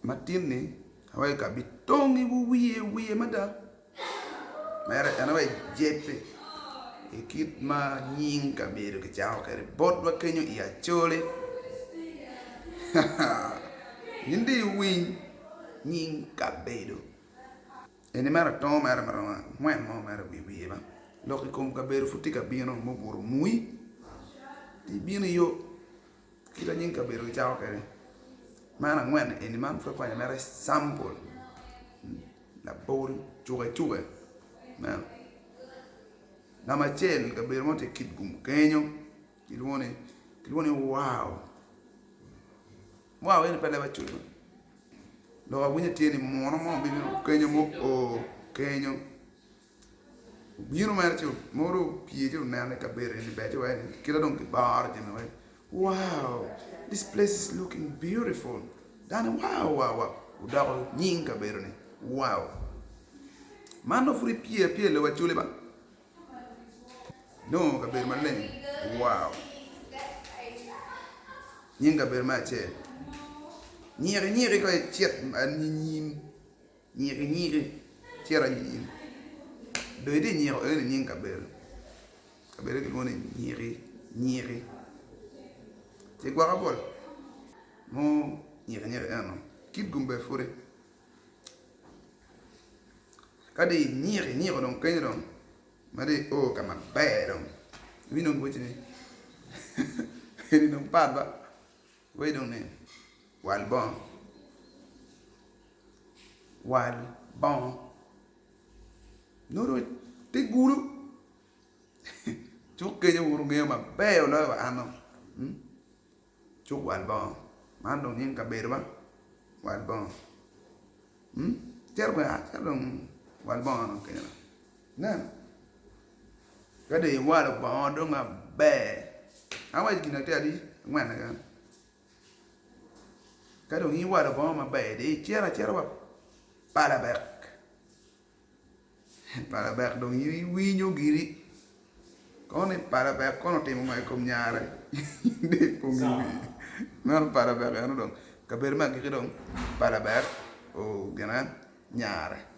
matin ni awai ka bitongi wiye mada mera ana wai jepe e kit ma nying ka bedo ke chao kare bot wa kenyo ia chole Yindi win nying ka bedo ene mara ton mara mwen mo mara wiye ba loki kom ka bedo futi ka bino mo buru mui ti bino yo kita nying ka bedo chao kare mana ngwen ene man fa kwa mara sample la bol chuga na nama chel ka bedo mo te kit gum kenyo kilwone wow ene pele ba chulo lo wa winya tieni mono mo bi kenyo mo o kenyo biro mar chu moro pie chu na ka bedo ni bete wa kila don ki bar de me wow this place is looking beautiful dan wow udago nyinga bedo ni wow mano furi pie le wa chule ba no ka bedo malen wow nyinga bedo ma che nyiri ko chet nyiri chera nyiri do de nyiri nyinga bedo ke mo nyiri te gwa bol mo nyiri ano kit gumbe fure kadi nyiri don kenyo don mari o kama bedo we non go tini ni non padba we don ne walbon noro te guru chuk kenyo guru nge ma beo lo ba ano chuk walbon man don yin ka bedo ba walbon don walbon no kenyo na kade walbon don ga be awa gina te adi ngwana ga kado yi walbon ma be de chera ba palabek don yi winyo giri kone palabek kono timo mai kom nyare de pomi non palabek ano don kaber ma giri don palabek o gana nyare